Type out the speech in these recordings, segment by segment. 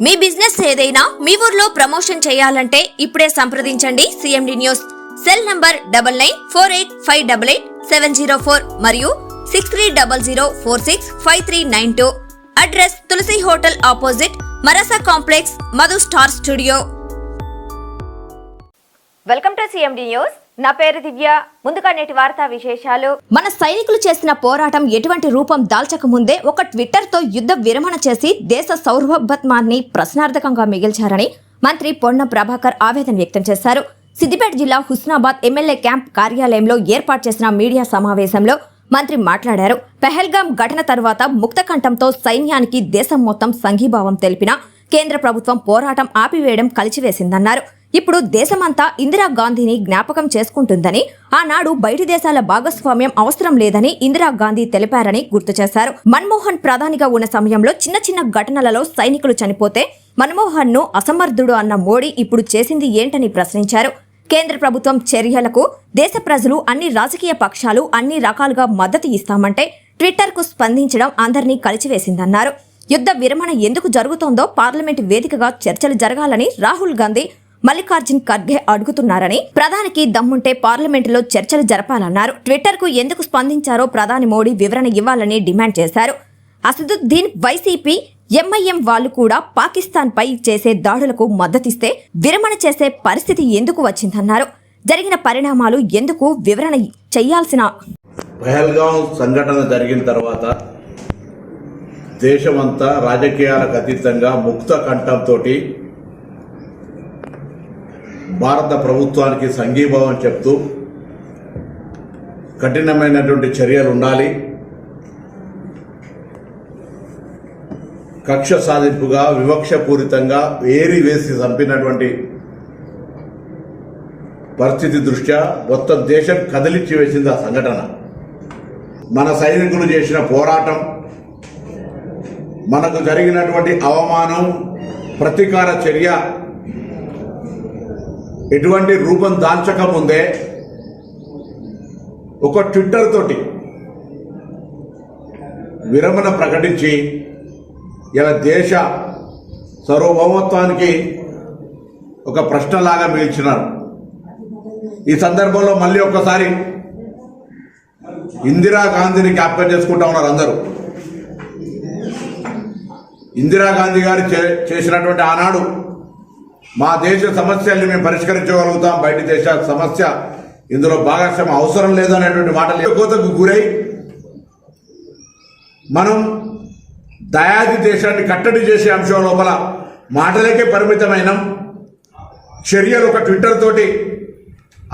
మీ business ఏదైనా మీ ఊర్లో promotion చేయాలంటే ఇప్పుడే సంప్రదించండి సిఎండి న్యూస్. సెల్ నంబర్ 9948588704 మరియు 6300465392. Address Tulasi hotel opposite Marasa complex, Madhu star studio. Welcome to CMD news. నా పేరు దివ్య. ముందుగా నేటి వార్తా విశేషాలు. మన సైనికులు చేసిన పోరాటం ఎటువంటి రూపం దాల్చక ముందే ఒక ట్విట్టర్ తో యుద్ధ విరమణ చేసి దేశ సౌరభత్వాన్ని ప్రశ్నార్థకంగా మిగిల్చారని మంత్రి పొన్నం ప్రభాకర్ ఆవేదన వ్యక్తం చేశారు. సిద్దిపేట జిల్లా హుస్నాబాద్ ఎమ్మెల్యే క్యాంప్ కార్యాలయంలో ఏర్పాటు చేసిన మీడియా సమావేశంలో మంత్రి మాట్లాడారు. పెహల్గాం ఘటన తర్వాత ముక్తకంఠంతో సైన్యానికి దేశం మొత్తం సంఘీభావం తెలిపిన కేంద్ర ప్రభుత్వం పోరాటం ఆపివేయడం కలిచివేసిందన్నారు. ఇప్పుడు దేశమంతా ఇందిరాగాంధీని జ్ఞాపకం చేసుకుంటుందని, ఆనాడు బయటి దేశాల భాగస్వామ్యం అవసరం లేదని ఇందిరాగాంధీ తెలిపారని గుర్తు చేశారు. మన్మోహన్ ప్రధానిగా ఉన్న సమయంలో చిన్న చిన్న ఘటనలలో సైనికులు చనిపోతే మన్మోహన్ ను అసమర్థుడు అన్న మోడీ ఇప్పుడు చేసింది ఏంటని ప్రశ్నించారు. కేంద్ర ప్రభుత్వం చర్యలకు దేశ ప్రజలు, అన్ని రాజకీయ పక్షాలు అన్ని రకాలుగా మద్దతు ఇస్తామంటే ట్విట్టర్ కు స్పందించడం అందరినీ కలిచివేసిందన్నారు. యుద్ధ విరమణ ఎందుకు జరుగుతోందో పార్లమెంటు వేదికగా చర్చలు జరగాలని రాహుల్ గాంధీ, మల్లికార్జున్ ఖర్గే అడుగుతున్నారని, ప్రధానికి దమ్ముంటే పార్లమెంటులో చర్చలు జరపాలన్నారు. ట్విట్టర్ కు ఎందుకు స్పందించారో ప్రధాని మోడీ వివరణ ఇవ్వాలని డిమాండ్ చేశారు. అసదుద్దీన్, వైసీపీ, ఎంఐఎం వాళ్ళు కూడా పాకిస్తాన్ పై చేసే దాడులకు మద్దతిస్తే విరమణ చేసే పరిస్థితి ఎందుకు వచ్చిందన్నారు. జరిగిన పరిణామాలు ఎందుకు వివరణ చేయాల్సిన పహల్గాం సంఘటన జరిగిన తర్వాత దేశమంతా రాజకీయాలకు అతీతంగా ముక్త కంఠంతో భారత ప్రభుత్వానికి సంఘీభావం చెప్తూ కఠినమైనటువంటి చర్యలు ఉండాలి, కక్ష సాధింపుగా వివక్షపూరితంగా ఏరి వేసి చంపినటువంటి పరిస్థితి దృష్ట్యా మొత్తం దేశం కదిలించి వేసింది ఆ సంఘటన. మన సైనికులు చేసిన పోరాటం, మనకు జరిగినటువంటి అవమానం, ప్రతీకార చర్య ఎటువంటి రూపం దాల్చకముందే ఒక ట్విట్టర్ తోటి విరమణ ప్రకటించి ఇలా దేశ సార్వభౌమత్వానికి ఒక ప్రశ్నలాగా మిగిల్చినారు. ఈ సందర్భంలో మళ్ళీ ఒక్కసారి ఇందిరాగాంధీని జ్ఞాపకం చేసుకుంటా ఉన్నారు అందరూ. ఇందిరాగాంధీ గారు చేసినటువంటి ఆనాడు మా దేశ సమస్యల్ని మేము పరిష్కరించగలుగుతాం, బయట దేశ సమస్య ఇందులో భాగస్వామ్యం అవసరం లేదనేటువంటి మాటలు కోతకు గురై మనం దయాది దేశాన్ని కట్టడి చేసే అంశం లోపల మాటలకే పరిమితమైన చర్యలు ఒక ట్విట్టర్ తోటి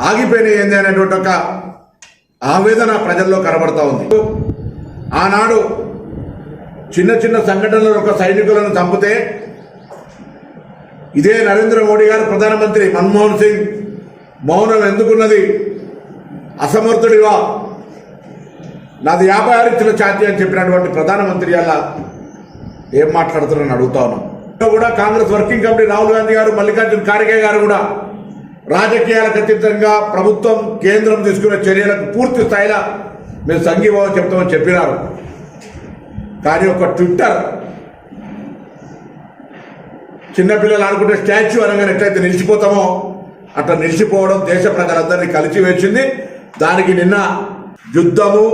ఆగిపోయినాయి ఏంది అనేటువంటి ఒక ఆవేదన ప్రజల్లో కనబడతా ఉంది. ఆనాడు చిన్న చిన్న సంఘటనలు ఒక సైనికులను చంపితే ఇదే నరేంద్ర మోడీ గారు ప్రధానమంత్రి మన్మోహన్ సింగ్ మౌనం ఎందుకున్నది, అసమర్థుడివా, నాది 56 ఇచ్చిన ఛాతీ అని చెప్పినటువంటి ప్రధానమంత్రి అలా ఏం మాట్లాడుతున్నారని అడుగుతా ఉన్నాం. కూడా కాంగ్రెస్ వర్కింగ్ కమిటీ రాహుల్ గాంధీ గారు, మల్లికార్జున్ ఖార్గే గారు కూడా రాజకీయాలకు అతీతంగా ప్రభుత్వం కేంద్రం తీసుకునే చర్యలకు పూర్తి స్థాయిలో మేము సంఘీభావం చెప్తామని చెప్పినారు. కానీ ఒక ట్విట్టర్ చిన్నపిల్లలు ఆడుకుంటే స్టాచ్యూ అనగానే ఎట్లయితే నిలిచిపోతామో అట్లా నిలిచిపోవడం దేశ ప్రజలందరినీ కలిసివేసింది. దానికి నిన్న యుద్ధము,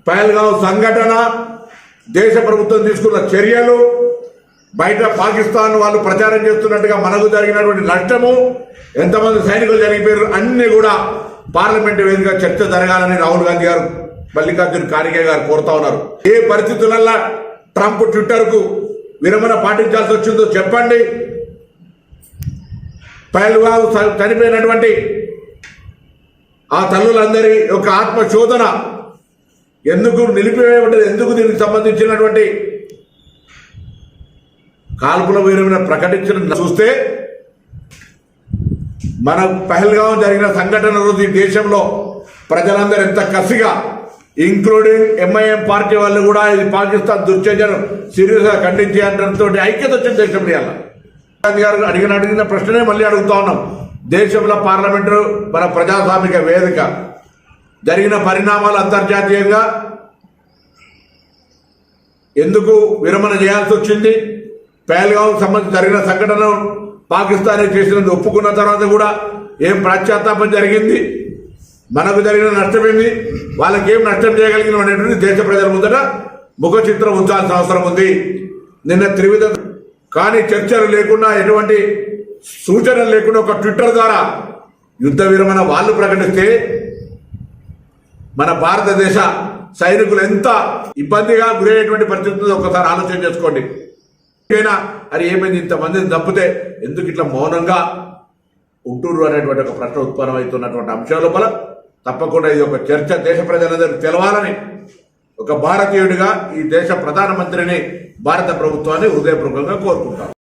పహల్గాం సంఘటన, దేశ ప్రభుత్వం తీసుకున్న చర్యలు, బయట పాకిస్తాన్ వాళ్ళు ప్రచారం చేస్తున్నట్టుగా మనకు జరిగినటువంటి నష్టము, ఎంతమంది సైనికులు జరిగిపోయారు, అన్ని కూడా పార్లమెంటు వేదికగా చర్చ జరగాలని రాహుల్ గాంధీ గారు, మల్లికార్జున్ ఖార్గే గారు కోరుతా ఉన్నారు. ఏ పరిస్థితులలో ట్రంప్ ట్విట్టర్కు విరమణ పాటించాల్సి వచ్చిందో చెప్పండి. పహల్గాం చనిపోయినటువంటి ఆ తల్లులందరి యొక్క ఆత్మశోధన ఎందుకు నిలిపివేయబడ్డది, ఎందుకు దీనికి సంబంధించినటువంటి కాల్పుల విరమణ ప్రకటించిన చూస్తే మన పహల్గాం జరిగిన సంఘటన రోజు ఈ దేశంలో ప్రజలందరూ ఎంత కసిగా, ఇంక్లూడింగ్ ఎంఐఎం పార్టీ వాళ్ళు కూడా ఇది పాకిస్తాన్ దుశ్చర్యను సీరియస్ గా ఖండించేంతో ఐక్యత వచ్చింది దేశంలో. గాంధీ గారు అడిగిన ప్రశ్ననే మళ్ళీ అడుగుతా ఉన్నాం. దేశంలో పార్లమెంటు మన ప్రజాస్వామిక వేదిక జరిగిన పరిణామాలు అంతర్జాతీయంగా ఎందుకు విరమణ చేయాల్సి వచ్చింది, పహల్గాం సంబంధించి జరిగిన సంఘటనను పాకిస్తాన్ చేసినది ఒప్పుకున్న తర్వాత కూడా ఏం పశ్చాత్తాపం జరిగింది, మనకు జరిగిన నష్టమేంది, వాళ్ళకి ఏం నష్టం చేయగలిగిన అనేటువంటి దేశ ప్రజల ముందట ముఖ చిత్రం ఉంచాల్సిన అవసరం ఉంది. నిన్న త్రివిధ కానీ చర్చలు లేకుండా, ఎటువంటి సూచనలు లేకుండా ఒక ట్విట్టర్ ద్వారా యుద్ధ విరమణ వాళ్ళు ప్రకటిస్తే మన భారతదేశ సైనికులు ఎంత ఇబ్బందిగా గురయ్యేటువంటి పరిస్థితుల్లో ఒకసారి ఆలోచన చేసుకోండి. అది ఏమైంది, ఇంతమందిని తప్పితే ఎందుకు ఇట్లా మౌనంగా ఉంటున్నారు అనేటువంటి ఒక ప్రశ్న ఉత్పన్నమవుతున్నటువంటి అంశం లోపల తప్పకుండా ఇది ఒక చర్చ దేశ ప్రజలందరికీ తెలవాలని ఒక భారతీయుడిగా ఈ దేశ ప్రధానమంత్రిని భారత ప్రభుత్వాన్ని హృదయపూర్వకంగా కోరుకుంటాను.